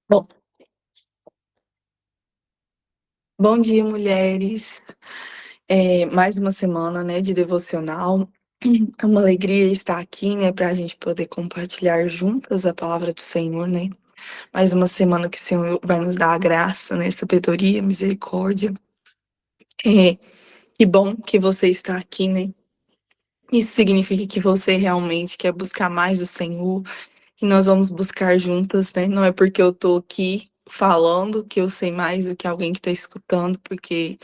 Bom, bom dia, mulheres. Mais uma semana, né, de devocional. É uma alegria estar aqui, né, para a gente poder compartilhar juntas a palavra do Senhor, né? Mais uma semana que o Senhor vai nos dar a graça, né, sabedoria, misericórdia. É, que bom que você está aqui, né? Isso significa que você realmente quer buscar mais o Senhor e nós vamos buscar juntas, né? Não é porque eu tô aqui falando que eu sei mais do que alguém que está escutando, porque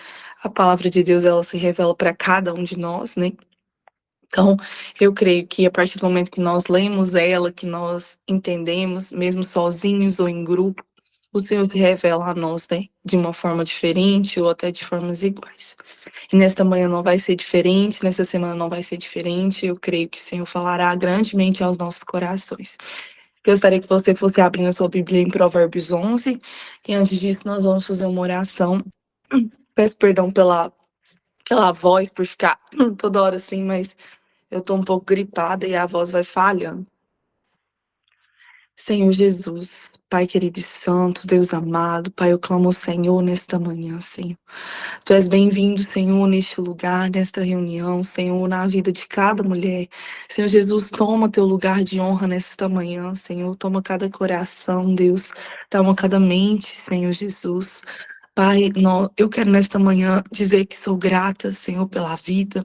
a palavra de Deus ela se revela para cada um de nós, né? Então, eu creio que a partir do momento que nós lemos ela, que nós entendemos, mesmo sozinhos ou em grupo, o Senhor se revela a nós, né? De uma forma diferente ou até de formas iguais. E nesta manhã não vai ser diferente, nessa semana não vai ser diferente. Eu creio que o Senhor falará grandemente aos nossos corações. Gostaria que você fosse abrindo a sua Bíblia em Provérbios 11. E antes disso, nós vamos fazer uma oração. Peço perdão pela voz, por ficar toda hora assim, mas eu tô um pouco gripada e a voz vai falhando. Senhor Jesus, Pai querido e santo, Deus amado, Pai, eu clamo ao Senhor nesta manhã, Senhor. Tu és bem-vindo, Senhor, neste lugar, nesta reunião, Senhor, na vida de cada mulher. Senhor Jesus, toma teu lugar de honra nesta manhã, Senhor. Toma cada coração, Deus. Toma cada mente, Senhor Jesus. Pai, eu quero nesta manhã dizer que sou grata, Senhor, pela vida,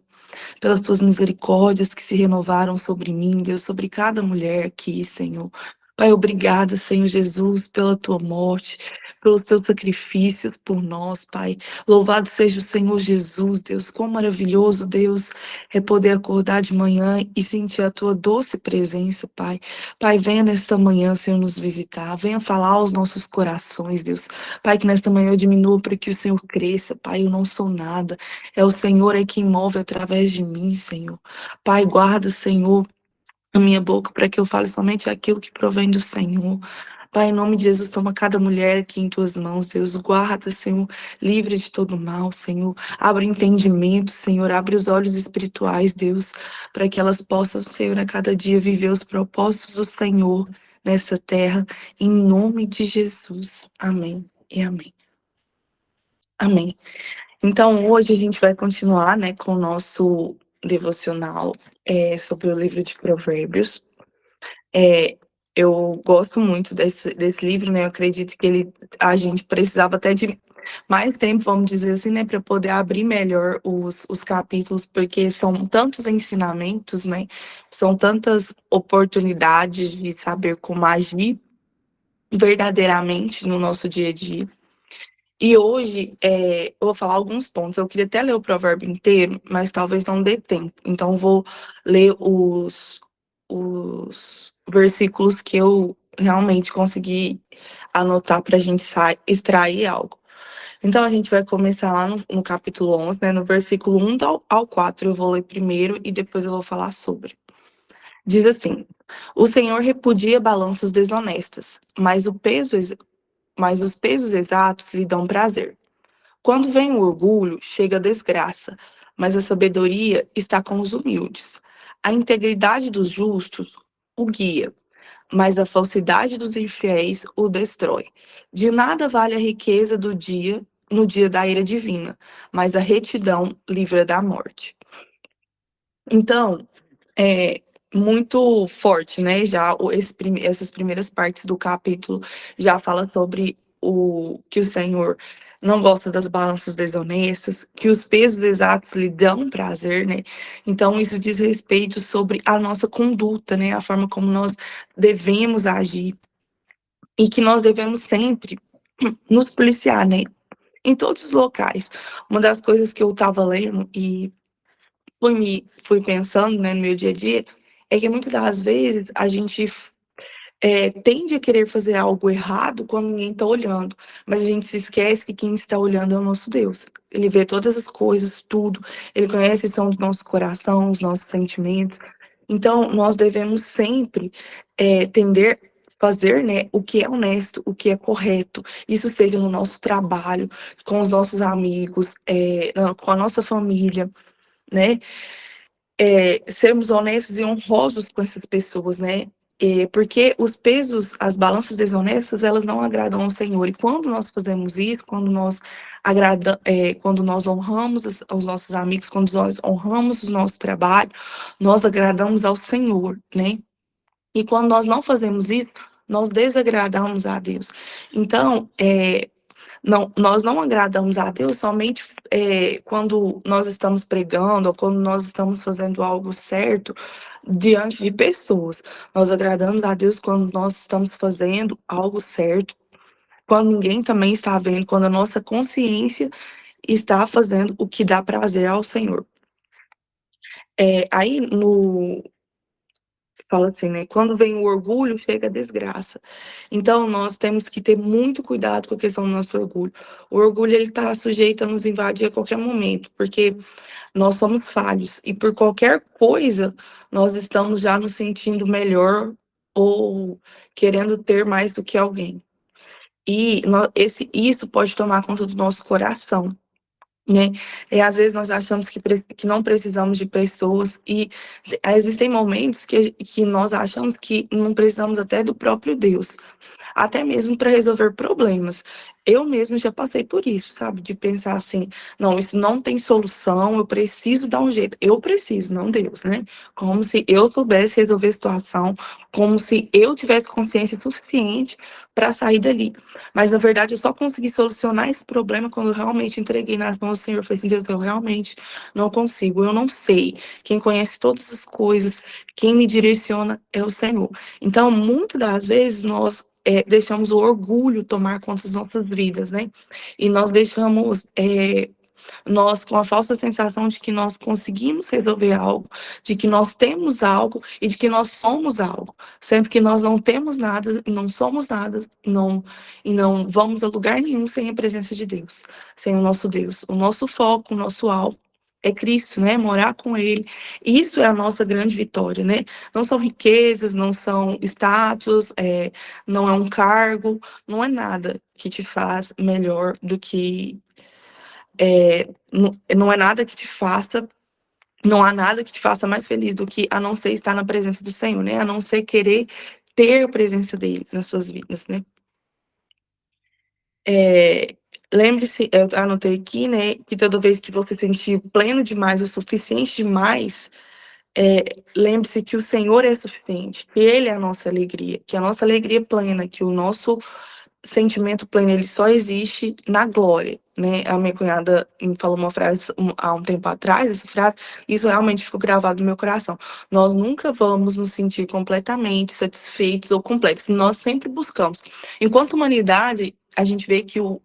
pelas tuas misericórdias que se renovaram sobre mim, Deus, sobre cada mulher aqui, Senhor. Pai, obrigada, Senhor Jesus, pela tua morte, pelos teus sacrifícios por nós, Pai. Louvado seja o Senhor Jesus, Deus. Quão maravilhoso, Deus, é poder acordar de manhã e sentir a tua doce presença, Pai. Pai, venha nesta manhã, Senhor, nos visitar. Venha falar aos nossos corações, Deus. Pai, que nesta manhã eu diminua para que o Senhor cresça, Pai. Eu não sou nada. É o Senhor é quem move através de mim, Senhor. Pai, guarda, Senhor, a minha boca para que eu fale somente aquilo que provém do Senhor. Pai, em nome de Jesus, toma cada mulher aqui em tuas mãos, Deus. Guarda, Senhor, livre de todo mal, Senhor. Abre entendimento, Senhor. Abre os olhos espirituais, Deus, para que elas possam, Senhor, a cada dia viver os propósitos do Senhor nessa terra. Em nome de Jesus. Amém e amém. Amém. Então, hoje a gente vai continuar, né, com o nosso devocional sobre o livro de Provérbios. É, eu gosto muito desse livro, né? Eu acredito que a gente precisava até de mais tempo, vamos dizer assim, né, para poder abrir melhor os capítulos, porque são tantos ensinamentos, né? São tantas oportunidades de saber como agir verdadeiramente no nosso dia a dia. E hoje, eu vou falar alguns pontos. Eu queria até ler o provérbio inteiro, mas talvez não dê tempo. Então, eu vou ler os versículos que eu realmente consegui anotar para a gente extrair algo. Então, a gente vai começar lá no capítulo 11, né, no versículo 1 ao 4. Eu vou ler primeiro e depois eu vou falar sobre. Diz assim: O Senhor repudia balanças desonestas, mas os pesos exatos lhe dão prazer. Quando vem o orgulho, chega a desgraça, mas a sabedoria está com os humildes. A integridade dos justos o guia, mas a falsidade dos infiéis o destrói. De nada vale a riqueza do dia no dia da ira divina, mas a retidão livra da morte. Então, é muito forte, né? Essas primeiras partes do capítulo já fala sobre o que o Senhor não gosta das balanças desonestas, que os pesos exatos lhe dão prazer, né? Então isso diz respeito sobre a nossa conduta, né? A forma como nós devemos agir e que nós devemos sempre nos policiar, né? Em todos os locais. Uma das coisas que eu estava lendo e fui pensando, né, no meu dia a dia, é que muitas das vezes a gente tende a querer fazer algo errado quando ninguém está olhando, mas a gente se esquece que quem está olhando é o nosso Deus. Ele vê todas as coisas, tudo. Ele conhece o som do nosso coração, os nossos sentimentos. Então, nós devemos sempre tender a fazer, né, o que é honesto, o que é correto. Isso seja no nosso trabalho, com os nossos amigos, com a nossa família, né? Sermos honestos e honrosos com essas pessoas, né? Porque os pesos, as balanças desonestas, elas não agradam ao Senhor. E quando nós fazemos isso, quando nós honramos os nossos amigos, quando nós honramos o nosso trabalho, nós agradamos ao Senhor, né? E quando nós não fazemos isso, nós desagradamos a Deus. Então, não, nós não agradamos a Deus somente quando nós estamos pregando ou quando nós estamos fazendo algo certo diante de pessoas. Nós agradamos a Deus quando nós estamos fazendo algo certo, quando ninguém também está vendo, quando a nossa consciência está fazendo o que dá prazer ao Senhor. Aí fala assim, né? Quando vem o orgulho, chega a desgraça. Então, nós temos que ter muito cuidado com a questão do nosso orgulho. O orgulho, ele está sujeito a nos invadir a qualquer momento, porque nós somos falhos. E por qualquer coisa, nós estamos já nos sentindo melhor ou querendo ter mais do que alguém. E isso pode tomar conta do nosso coração, né? Às vezes nós achamos que não precisamos de pessoas e existem momentos que nós achamos que não precisamos até do próprio Deus, até mesmo para resolver problemas. Eu mesmo já passei por isso, sabe? De pensar assim, não, isso não tem solução, eu preciso dar um jeito. Eu preciso, não Deus, né? Como se eu soubesse resolver a situação, como se eu tivesse consciência suficiente para sair dali. Mas, na verdade, eu só consegui solucionar esse problema quando eu realmente entreguei nas mãos do Senhor. Eu falei assim, Deus, eu realmente não consigo, eu não sei. Quem conhece todas as coisas, quem me direciona é o Senhor. Então, muitas das vezes, nós deixamos o orgulho tomar conta das nossas vidas, né? E nós deixamos nós com a falsa sensação de que nós conseguimos resolver algo, de que nós temos algo e de que nós somos algo, sendo que nós não temos nada e não somos nada e não vamos a lugar nenhum sem a presença de Deus, sem o nosso Deus. O nosso foco, o nosso alvo é Cristo, né? Morar com Ele. Isso é a nossa grande vitória, né? Não são riquezas, não são status, não é um cargo, não é nada que te faz melhor do que não é nada que te faça, não há nada que te faça mais feliz do que a não ser estar na presença do Senhor, né? A não ser querer ter a presença dele nas suas vidas, né? Lembre-se, eu anotei aqui, né, que toda vez que você sentir pleno demais, o suficiente demais, é, lembre-se que o Senhor é suficiente, que Ele é a nossa alegria, que a nossa alegria plena, que o nosso sentimento pleno, ele só existe na glória, né? A minha cunhada me falou uma frase há um tempo atrás, essa frase, isso realmente ficou gravado no meu coração. Nós nunca vamos nos sentir completamente satisfeitos ou completos, nós sempre buscamos. Enquanto humanidade, a gente vê que o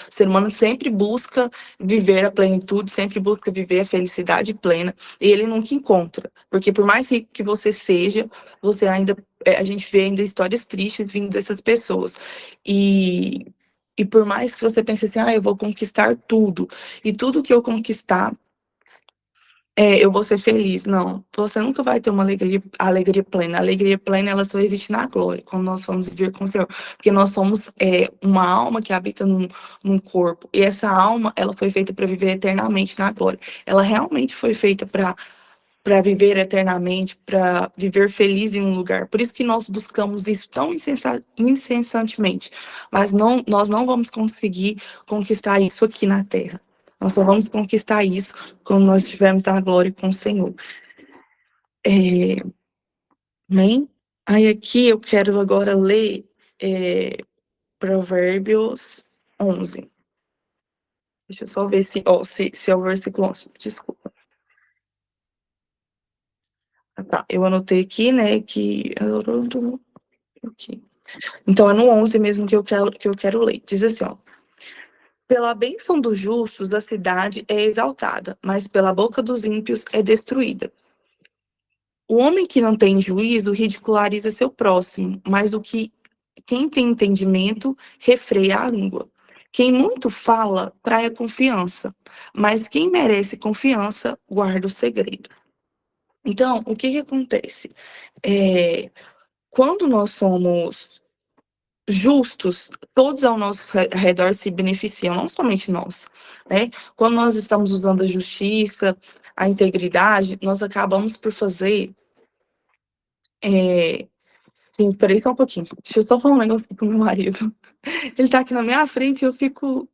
ser humano sempre busca viver a plenitude, sempre busca viver a felicidade plena, e ele nunca encontra. Porque por mais rico que você seja, você ainda a gente vê ainda histórias tristes vindo dessas pessoas. E, e por mais que você pense assim, eu vou conquistar tudo, e tudo que eu conquistar, eu vou ser feliz. Não, você nunca vai ter uma alegria plena. A alegria plena, ela só existe na glória, quando nós vamos viver com o Senhor. Porque nós somos uma alma que habita num corpo. E essa alma, ela foi feita para viver eternamente na glória. Ela realmente foi feita para viver eternamente, para viver feliz em um lugar. Por isso que nós buscamos isso tão incessantemente. Mas nós não vamos conseguir conquistar isso aqui na Terra. Nós só vamos conquistar isso quando nós estivermos na glória com o Senhor. Amém? Aí aqui eu quero agora ler Provérbios 11. Deixa eu só ver se é o versículo 11. Desculpa. Tá, eu anotei aqui, né, que... Aqui. Então, é no 11 mesmo que eu quero ler. Diz assim, ó. Pela bênção dos justos, a cidade é exaltada, mas pela boca dos ímpios é destruída. O homem que não tem juízo ridiculariza seu próximo, mas quem tem entendimento refreia a língua. Quem muito fala trai a confiança, mas quem merece confiança guarda o segredo. Então, o que acontece? Quando nós somos justos, todos ao nosso redor se beneficiam, não somente nós, né? Quando nós estamos usando a justiça, a integridade, nós acabamos por fazer Sim, esperei só um pouquinho. Deixa eu só falar um negócio aqui com meu marido. Ele tá aqui na minha frente e eu fico.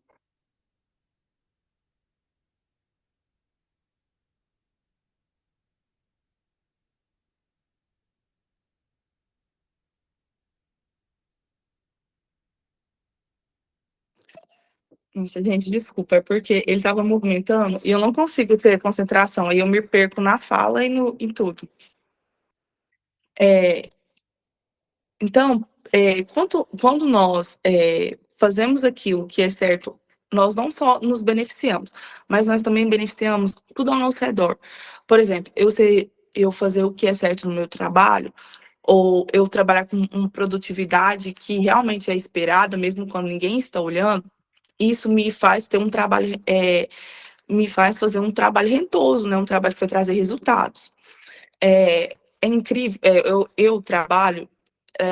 Nossa, gente, desculpa, é porque ele estava movimentando e eu não consigo ter concentração, aí eu me perco na fala e no em tudo. Eh, então, quando nós, fazemos aquilo que é certo, nós não só nos beneficiamos, mas nós também beneficiamos tudo ao nosso redor. Por exemplo, eu fazer o que é certo no meu trabalho, ou eu trabalhar com produtividade que realmente é esperada, mesmo quando ninguém está olhando, isso me faz ter um trabalho, me faz fazer um trabalho rentoso, né, um trabalho que vai trazer resultados. É incrível, eu trabalho,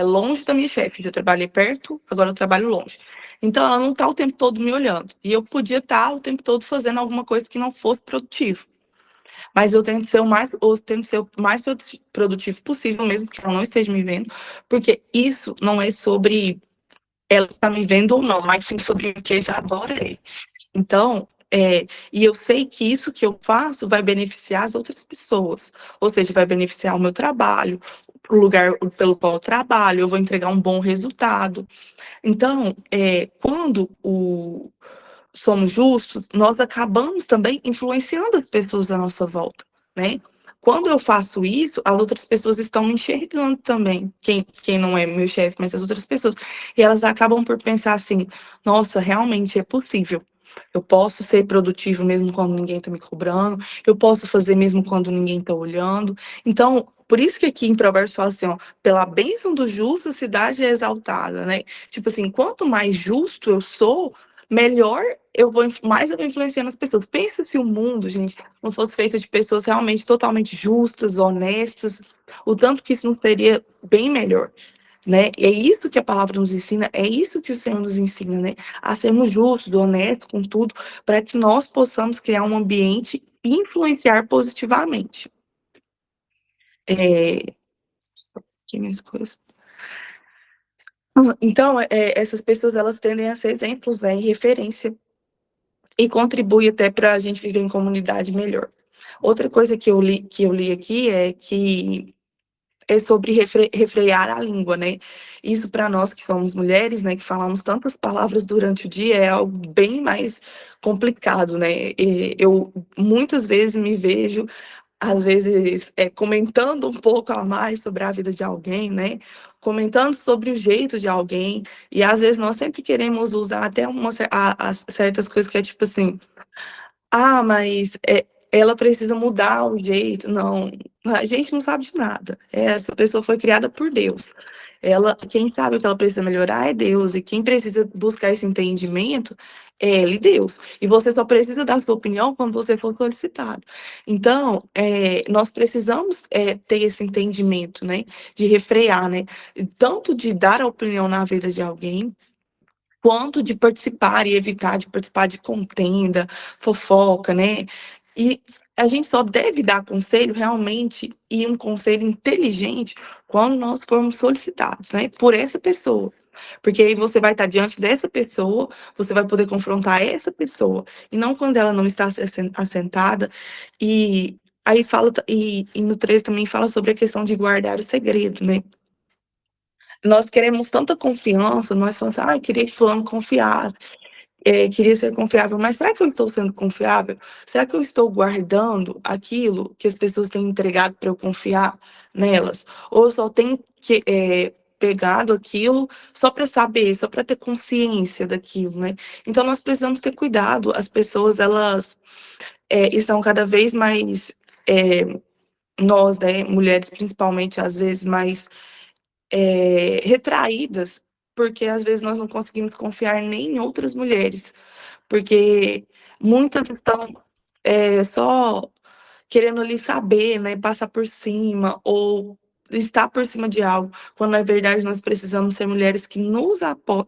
longe da minha chefe, eu trabalhei perto, agora eu trabalho longe. Então ela não está o tempo todo me olhando, e eu podia estar o tempo todo fazendo alguma coisa que não fosse produtivo, mas eu tento ser o mais produtivo possível, mesmo que ela não esteja me vendo, porque isso não é sobre ela estar me vendo ou não, mas sim sobre o que agora é. Então, e eu sei que isso que eu faço vai beneficiar as outras pessoas, ou seja, vai beneficiar o meu trabalho, o lugar pelo qual eu trabalho, eu vou entregar um bom resultado. Então, quando somos justos, nós acabamos também influenciando as pessoas da nossa volta, né? Quando eu faço isso, as outras pessoas estão me enxergando também, quem não é meu chefe, mas as outras pessoas. E elas acabam por pensar assim: nossa, realmente é possível. Eu posso ser produtivo mesmo quando ninguém está me cobrando, eu posso fazer mesmo quando ninguém está olhando. Então, por isso que aqui em Provérbios fala assim, ó, pela bênção do justo a cidade é exaltada, né? Tipo assim, quanto mais justo eu sou, melhor mais eu vou influenciando as pessoas. Pensa se o mundo, gente, não fosse feito de pessoas realmente totalmente justas, honestas, o tanto que isso não seria bem melhor, né? E é isso que a palavra nos ensina, é isso que o Senhor nos ensina, né? A sermos justos, honestos com tudo, para que nós possamos criar um ambiente e influenciar positivamente. Aqui minhas coisas. Então, essas pessoas elas tendem a ser exemplos, né, e referência e contribui até para a gente viver em comunidade melhor. Outra coisa que eu li aqui é que é sobre refrear a língua, né? Isso para nós que somos mulheres, né, que falamos tantas palavras durante o dia, é algo bem mais complicado, né? E eu muitas vezes me vejo, às vezes, comentando um pouco a mais sobre a vida de alguém, né? Comentando sobre o jeito de alguém, e às vezes nós sempre queremos usar até certas coisas que é tipo assim, ah, mas, ela precisa mudar o jeito. Não, a gente não sabe de nada. Essa pessoa foi criada por Deus. Quem sabe o que ela precisa melhorar é Deus, e quem precisa buscar esse entendimento é Ele e Deus. E você só precisa dar sua opinião quando você for solicitado. Então, nós precisamos, ter esse entendimento, né, de refrear, né, tanto de dar a opinião na vida de alguém, quanto de participar e evitar de participar de contenda, fofoca, né. E a gente só deve dar conselho realmente, e um conselho inteligente, quando nós formos solicitados, né, por essa pessoa. Porque aí você vai estar diante dessa pessoa, você vai poder confrontar essa pessoa, e não quando ela não está assentada. E aí fala e no 13 também fala sobre a questão de guardar o segredo, né. Nós queremos tanta confiança, nós falamos assim: "Ai, queria que fulano confiasse, queria ser confiável", mas será que eu estou sendo confiável? Será que eu estou guardando aquilo que as pessoas têm entregado para eu confiar nelas? Ou eu só tenho pegado aquilo só para saber, só para ter consciência daquilo, né. Então nós precisamos ter cuidado, as pessoas elas, estão cada vez mais, eh, nós, né, mulheres principalmente, às vezes mais retraídas, porque às vezes nós não conseguimos confiar nem em outras mulheres, porque muitas estão, só querendo ali saber, né, passar por cima ou estar por cima de algo, quando na verdade nós precisamos ser mulheres que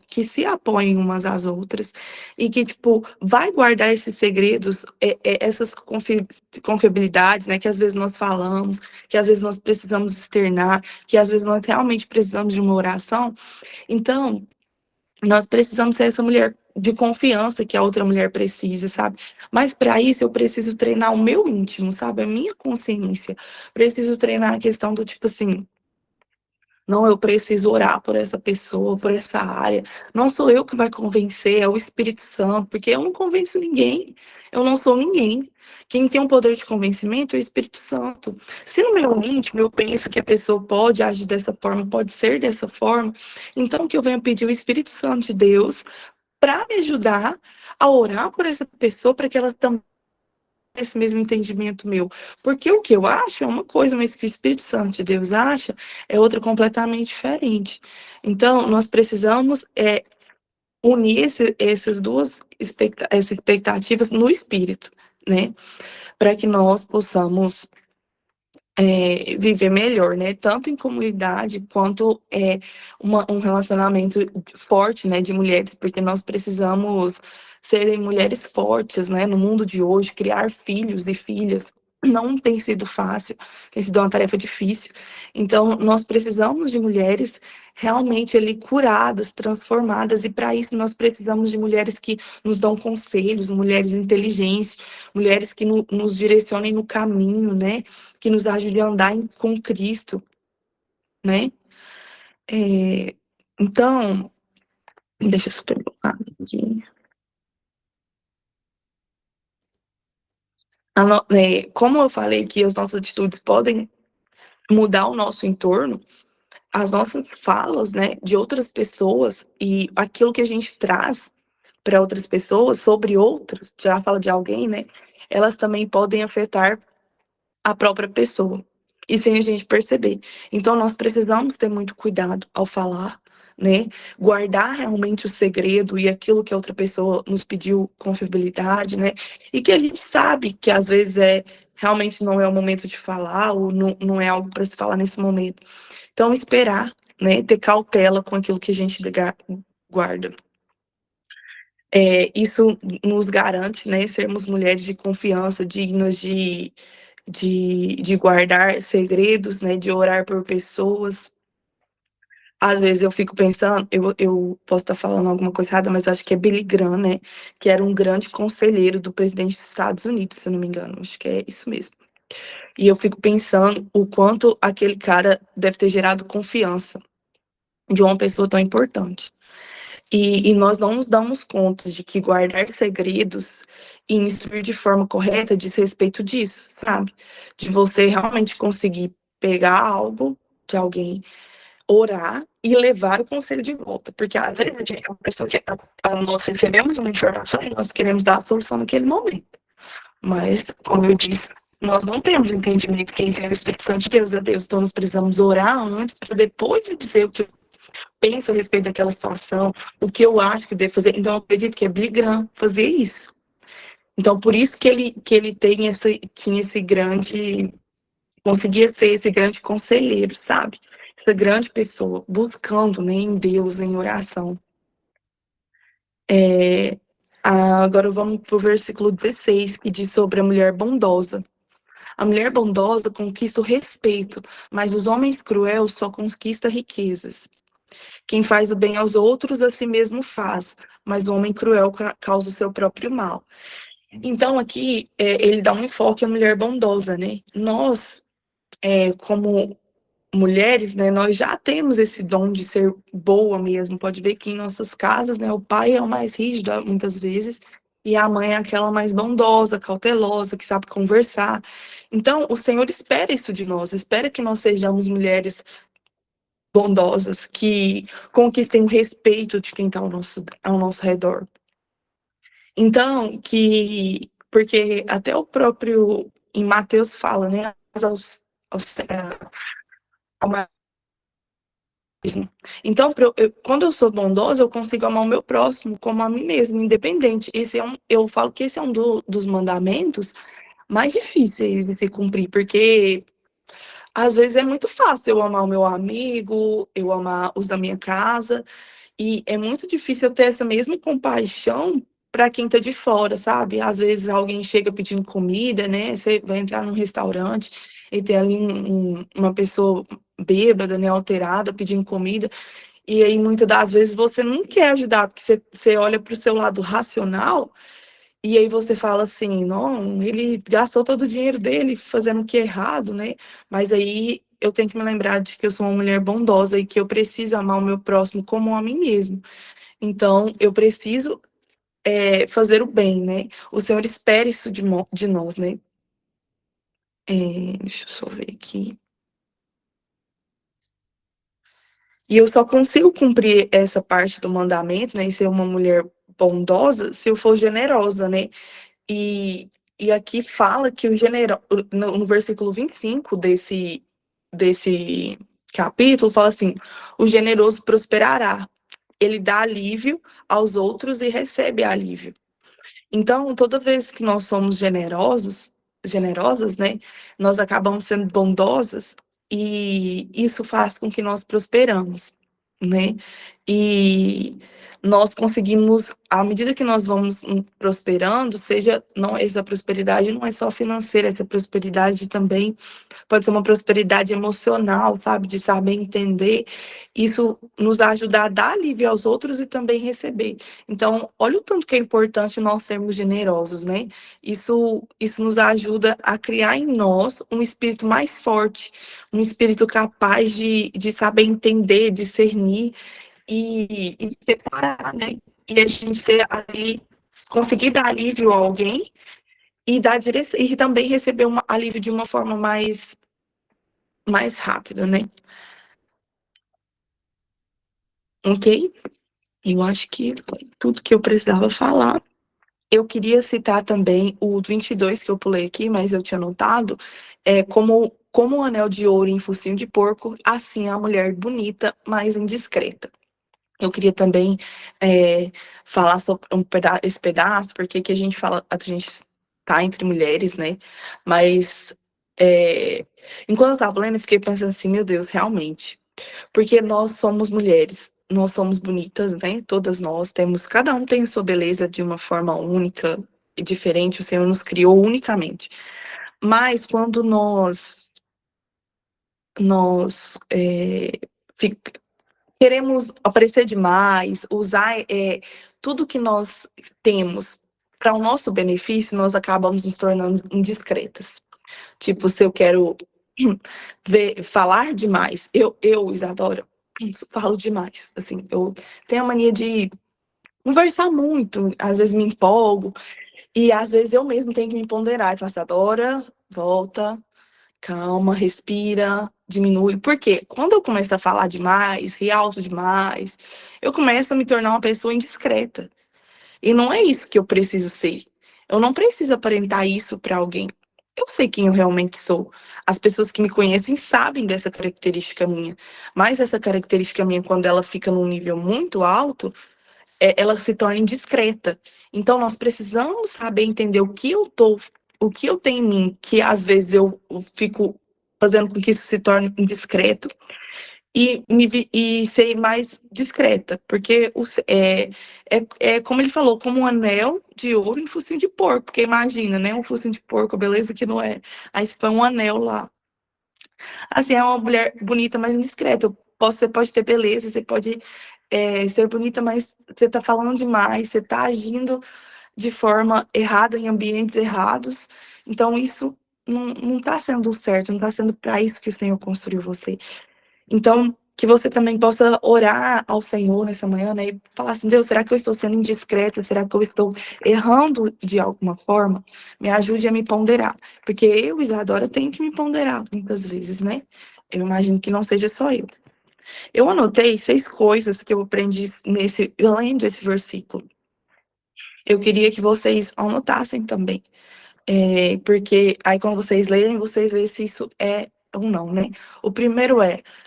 que se apoiem umas às outras e que, tipo, vai guardar esses segredos, essas confiabilidades, né, que às vezes nós falamos, que às vezes nós precisamos externar, que às vezes nós realmente precisamos de uma oração. Então, nós precisamos ser essa mulher de confiança que a outra mulher precisa, sabe? Mas para isso eu preciso treinar o meu íntimo, sabe? A minha consciência. Preciso treinar a questão do tipo assim, não, eu preciso orar por essa pessoa, por essa área. Não sou eu que vai convencer, é o Espírito Santo, porque eu não convenço ninguém. Eu não sou ninguém. Quem tem o poder de convencimento é o Espírito Santo. Se no meu íntimo eu penso que a pessoa pode agir dessa forma, pode ser dessa forma, então que eu venho pedir o Espírito Santo de Deus para me ajudar a orar por essa pessoa, para que ela também tenha esse mesmo entendimento meu. Porque o que eu acho é uma coisa, mas o que o Espírito Santo de Deus acha é outra completamente diferente. Então, nós precisamos unir essas duas essas expectativas no espírito, né? Para que nós possamos viver melhor, né? Tanto em comunidade quanto um relacionamento forte, né, de mulheres, porque nós precisamos serem mulheres fortes, né, no mundo de hoje, criar filhos e filhas. Não tem sido fácil, tem sido uma tarefa difícil. Então, nós precisamos de mulheres realmente ali curadas, transformadas, e para isso nós precisamos de mulheres que nos dão conselhos, mulheres inteligentes, mulheres que nos direcionem no caminho, né? Que nos ajude a andar com Cristo, né? É, então, deixa eu superar aqui. Como eu falei que as nossas atitudes podem mudar o nosso entorno, as nossas falas, né, de outras pessoas e aquilo que a gente traz para outras pessoas sobre outros, já fala de alguém, né? Elas também podem afetar a própria pessoa, e sem a gente perceber. Então, nós precisamos ter muito cuidado ao falar, né? Guardar realmente o segredo e aquilo que a outra pessoa nos pediu com fiabilidade, né? E que a gente sabe que às vezes realmente não é o momento de falar, ou não é algo para se falar nesse momento. Então, esperar, né? Ter cautela com aquilo que a gente guarda. Isso nos garante, né, sermos mulheres de confiança, dignas de guardar segredos, né, de orar por pessoas. Às vezes eu fico pensando, eu posso estar falando alguma coisa errada, mas acho que é Billy Graham, né, que era um grande conselheiro do presidente dos Estados Unidos, se eu não me engano, acho que é isso mesmo. E eu fico pensando o quanto aquele cara deve ter gerado confiança de uma pessoa tão importante. E nós não nos damos conta de que guardar segredos e instruir de forma correta diz respeito disso, sabe? De você realmente conseguir pegar algo de alguém, orar e levar o conselho de volta. Porque às vezes a gente é uma pessoa que nós recebemos uma informação e nós queremos dar a solução naquele momento. Mas, como eu disse, nós não temos entendimento quem é o Espírito Santo de Deus, é Deus. Então nós precisamos orar antes para depois dizer o que penso a respeito daquela situação, o que eu acho que deve fazer. Então, eu acredito que é Billy Graham fazer isso. Então, por isso que ele tinha esse grande, conseguia ser esse grande conselheiro, sabe? Essa grande pessoa, buscando, né, em Deus, em oração. Agora vamos para o versículo 16, que diz sobre a mulher bondosa. A mulher bondosa conquista o respeito, mas os homens cruéis só conquistam riquezas. Quem faz o bem aos outros, a si mesmo faz, mas o homem cruel causa o seu próprio mal. Então, aqui, ele dá um enfoque à mulher bondosa, né? Nós, como mulheres, né, nós já temos esse dom de ser boa mesmo. Pode ver que em nossas casas, né, o pai é o mais rígido, muitas vezes, e a mãe é aquela mais bondosa, cautelosa, que sabe conversar. Então, o Senhor espera isso de nós, espera que nós sejamos mulheres bondosas, que conquistem o respeito de quem está ao nosso redor. Então, porque até o próprio, em Mateus fala, né, ao mesmo. Então, quando eu sou bondosa, eu consigo amar o meu próximo como a mim mesmo, independente. Eu falo que esse é um dos mandamentos mais difíceis de se cumprir, porque Às vezes é muito fácil eu amar o meu amigo, eu amar os da minha casa, e é muito difícil eu ter essa mesma compaixão para quem tá de fora, sabe? Às vezes alguém chega pedindo comida, né? Você vai entrar num restaurante e tem ali uma pessoa bêbada, né, alterada, pedindo comida, e aí muitas das vezes você não quer ajudar, porque você olha para o seu lado racional e aí você fala assim, não, ele gastou todo o dinheiro dele fazendo o que é errado, né? Mas aí eu tenho que me lembrar de que eu sou uma mulher bondosa e que eu preciso amar o meu próximo como a mim mesmo. Então, eu preciso fazer o bem, né? O Senhor espera isso de nós, né? Deixa eu só ver aqui. E eu só consigo cumprir essa parte do mandamento, né? E ser uma mulher bondosa se eu for generosa, né? E aqui fala que no versículo 25 desse capítulo, fala assim: o generoso prosperará, ele dá alívio aos outros e recebe alívio. Então, toda vez que nós somos generosas, né, nós acabamos sendo bondosas e isso faz com que nós prosperamos, né? E nós conseguimos, à medida que nós vamos prosperando, seja não essa prosperidade não é só financeira, essa prosperidade também pode ser uma prosperidade emocional, sabe, de saber entender. Isso nos ajuda a dar alívio aos outros e também receber. Então, olha o tanto que é importante nós sermos generosos, né? Isso nos ajuda a criar em nós um espírito mais forte, um espírito capaz de saber entender, discernir e separar, né? E a gente ser ali, conseguir dar alívio a alguém e dar direção, e também receber um alívio de uma forma mais rápida, né? Ok? Eu acho que foi tudo que eu precisava falar. Eu queria citar também o 22 que eu pulei aqui, mas eu tinha notado, como um anel de ouro em focinho de porco, assim a mulher bonita, mas indiscreta. Eu queria também falar sobre esse pedaço, porque aqui a gente fala, a gente tá entre mulheres, né? Mas é, enquanto eu tava lendo, eu fiquei pensando assim, meu Deus, realmente. Porque nós somos mulheres, nós somos bonitas, né? Todas nós temos, cada um tem a sua beleza de uma forma única e diferente, o Senhor nos criou unicamente. Mas quando nós queremos aparecer demais, usar tudo que nós temos para o nosso benefício, nós acabamos nos tornando indiscretas. Tipo, se eu quero falar demais, Isadora, falo demais. Assim, eu tenho a mania de conversar muito, às vezes me empolgo, e às vezes eu mesmo tenho que me ponderar. E falar, Isadora, volta, calma, respira, diminui. Porque quando eu começo a falar demais, rir alto demais, eu começo a me tornar uma pessoa indiscreta. E não é isso que eu preciso ser. Eu não preciso aparentar isso para alguém. Eu sei quem eu realmente sou. As pessoas que me conhecem sabem dessa característica minha. Mas essa característica minha, quando ela fica num nível muito alto, ela se torna indiscreta. Então, nós precisamos saber entender o que eu tenho em mim, que às vezes eu fico fazendo com que isso se torne indiscreto, e ser mais discreta, porque é como ele falou, como um anel de ouro em focinho de porco, porque imagina, né, um focinho de porco, beleza que não é, aí se põe um anel lá. Assim, é uma mulher bonita, mas indiscreta. Você pode ter beleza, você pode ser bonita, mas você está falando demais, você está agindo de forma errada em ambientes errados. Então, isso não está sendo certo, não está sendo para isso que o Senhor construiu você. Então, que você também possa orar ao Senhor nessa manhã, né? E falar assim, Deus, será que eu estou sendo indiscreta? Será que eu estou errando de alguma forma? Me ajude a me ponderar. Porque eu, Isadora, tenho que me ponderar muitas vezes, né? Eu imagino que não seja só eu. Eu anotei 6 coisas que eu aprendi lendo esse versículo. Eu queria que vocês anotassem também. Porque aí quando vocês veem se isso é ou não, né? O primeiro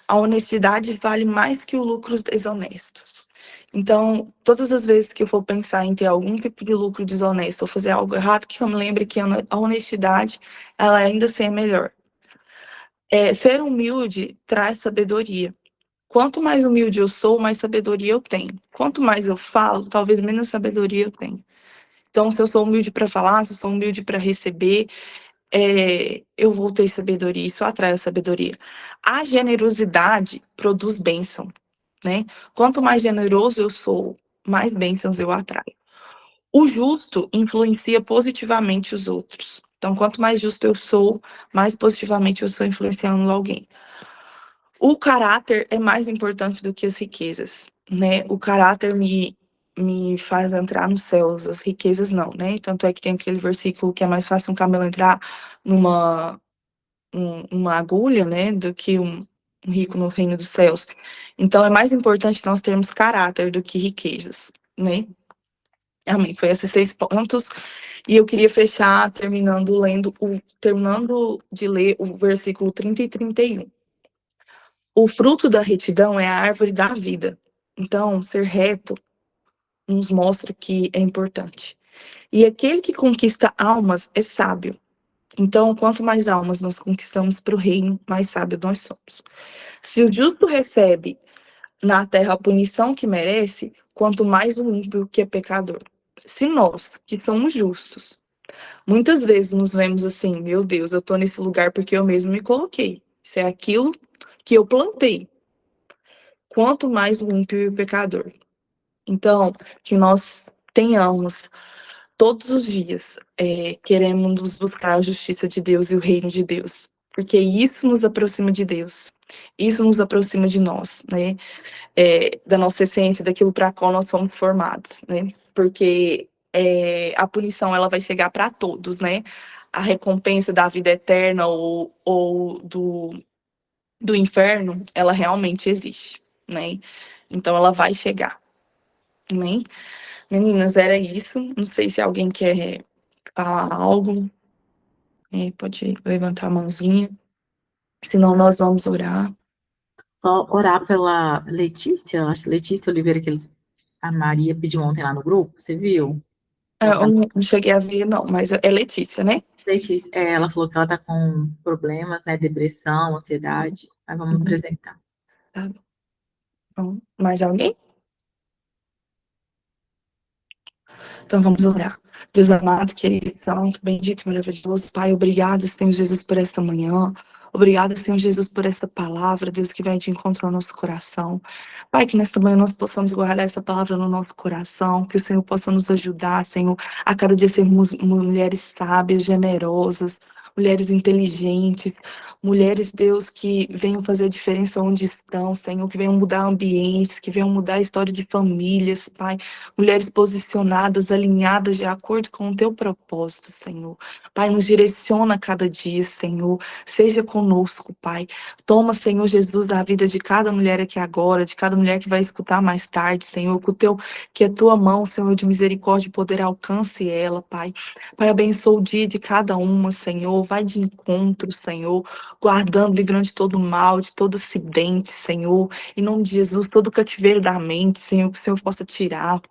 a honestidade vale mais que os lucros desonestos. Então, todas as vezes que eu for pensar em ter algum tipo de lucro desonesto ou fazer algo errado, que eu me lembre que a honestidade, ela ainda assim é melhor. Ser humilde traz sabedoria. Quanto mais humilde eu sou, mais sabedoria eu tenho. Quanto mais eu falo, talvez menos sabedoria eu tenho. Então, se eu sou humilde para falar, se eu sou humilde para receber, eu vou ter sabedoria. Isso atrai a sabedoria. A generosidade produz bênção, né? Quanto mais generoso eu sou, mais bênçãos eu atraio. O justo influencia positivamente os outros. Então, quanto mais justo eu sou, mais positivamente eu estou influenciando alguém. O caráter é mais importante do que as riquezas, né? O caráter me faz entrar nos céus, as riquezas não, né? Tanto é que tem aquele versículo que é mais fácil um camelo entrar numa uma agulha, né, do que um rico no reino dos céus. Então é mais importante nós termos caráter do que riquezas, né? Amém. Foi esses 3 pontos. E eu queria fechar terminando de ler o versículo 30 e 31. O fruto da retidão é a árvore da vida. Então, ser reto nos mostra que é importante. E aquele que conquista almas é sábio. Então, quanto mais almas nós conquistamos para o reino, mais sábio nós somos. Se o justo recebe na terra a punição que merece, quanto mais o ímpio que é pecador. Se nós, que somos justos, muitas vezes nos vemos assim, meu Deus, eu estou nesse lugar porque eu mesmo me coloquei. Isso é aquilo que eu plantei. Quanto mais o ímpio e o pecador. Então, que nós tenhamos todos os dias queremos buscar a justiça de Deus e o reino de Deus, porque isso nos aproxima de Deus, isso nos aproxima de nós, né? Da nossa essência, daquilo para qual nós fomos formados, né? Porque a punição ela vai chegar para todos, né? A recompensa da vida eterna ou do inferno, ela realmente existe, né? Então ela vai chegar, né? Meninas, era isso. Não sei se alguém quer falar algo. Pode levantar a mãozinha. Senão nós vamos orar. Só orar pela Letícia, acho Letícia Oliveira, a Maria pediu ontem lá no grupo, você viu? Ela Eu tá, não cheguei a ver, não, mas é Letícia, né? Letícia, ela falou que ela tá com problemas, né, depressão, ansiedade, mas vamos Uhum. apresentar. Tá bom. Mais alguém? Então vamos orar. Deus amado, querido, santo, bendito e maravilhoso. Pai, obrigado, Senhor Jesus, por esta manhã. Obrigada, Senhor Jesus, por esta palavra, Deus, que vai de encontro ao nosso coração. Pai, que nesta manhã nós possamos guardar essa palavra no nosso coração, que o Senhor possa nos ajudar, Senhor, a cada dia sermos mulheres sábias, generosas, mulheres inteligentes, mulheres, Deus, que venham fazer a diferença onde estão, Senhor, que venham mudar ambientes, que venham mudar a história de famílias, Pai, mulheres posicionadas, alinhadas de acordo com o teu propósito, Senhor. Pai, nos direciona a cada dia, Senhor. Seja conosco, Pai. Toma, Senhor Jesus, a vida de cada mulher aqui agora, de cada mulher que vai escutar mais tarde, Senhor, que a tua mão, Senhor, de misericórdia e poder alcance ela, Pai. Pai, abençoa o dia de cada uma, Senhor. Vai de encontro, Senhor, guardando, livrando de todo mal, de todo acidente, Senhor. Em nome de Jesus, todo cativeiro da mente, Senhor, que o Senhor possa tirar.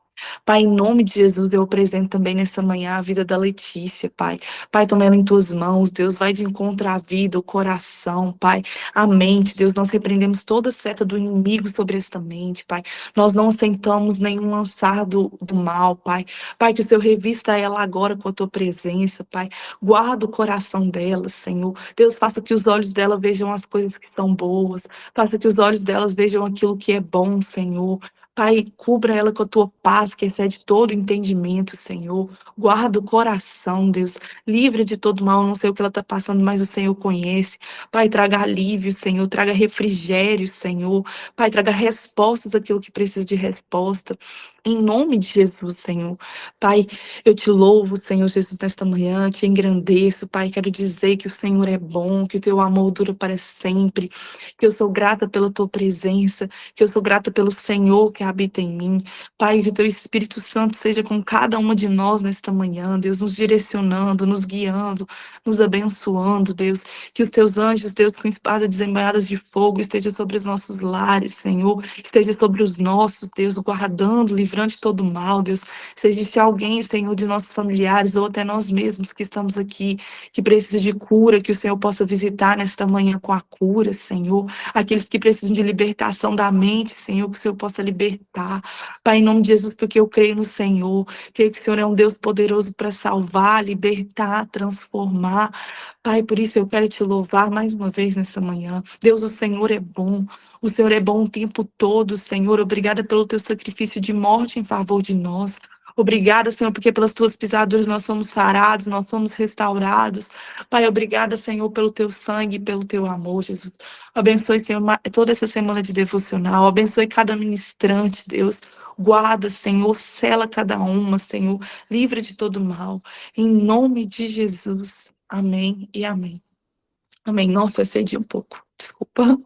Pai, em nome de Jesus, eu apresento também nesta manhã a vida da Letícia, Pai. Pai, toma ela em tuas mãos, Deus, vai de encontro à vida, o coração, Pai, a mente, Deus, nós repreendemos toda seta do inimigo sobre esta mente, Pai. Nós não aceitamos nenhum lançar do mal, Pai. Pai, que o Senhor revista ela agora com a tua presença, Pai. Guarda o coração dela, Senhor. Deus, faça que os olhos dela vejam as coisas que são boas. Faça que os olhos dela vejam aquilo que é bom, Senhor. Pai, cubra ela com a tua paz, que excede todo entendimento, Senhor. Guarda o coração, Deus. Livre de todo mal. Não sei o que ela está passando, mas o Senhor conhece. Pai, traga alívio, Senhor. Traga refrigério, Senhor. Pai, traga respostas àquilo que precisa de resposta. Em nome de Jesus, Senhor. Pai, eu te louvo, Senhor Jesus, nesta manhã. Te engrandeço, Pai. Quero dizer que o Senhor é bom, que o teu amor dura para sempre. Que eu sou grata pela tua presença. Que eu sou grata pelo Senhor que habita em mim. Pai, que o teu Espírito Santo seja com cada uma de nós nesta manhã, Deus, nos direcionando, nos guiando, nos abençoando, Deus. Que os teus anjos, Deus, com espada desembainhadas de fogo, estejam sobre os nossos lares, Senhor. Esteja sobre os nossos, Deus, guardando, livrando livrando de todo mal, Deus. Se existe alguém, Senhor, de nossos familiares ou até nós mesmos que estamos aqui, que precisa de cura, que o Senhor possa visitar nesta manhã com a cura, Senhor. Aqueles que precisam de libertação da mente, Senhor, que o Senhor possa libertar. Pai, em nome de Jesus, porque eu creio no Senhor, creio que o Senhor é um Deus poderoso para salvar, libertar, transformar. Pai, por isso eu quero te louvar mais uma vez nessa manhã. Deus, o Senhor é bom. O Senhor é bom o tempo todo, Senhor. Obrigada pelo teu sacrifício de morte em favor de nós. Obrigada, Senhor, porque pelas tuas pisaduras nós somos sarados, nós somos restaurados. Pai, obrigada, Senhor, pelo teu sangue, pelo teu amor, Jesus. Abençoe, Senhor, toda essa semana de devocional. Abençoe cada ministrante, Deus. Guarda, Senhor, sela cada uma, Senhor. Livra de todo mal. Em nome de Jesus. Amém e amém. Amém. Nossa, eu cedi um pouco. Desculpa.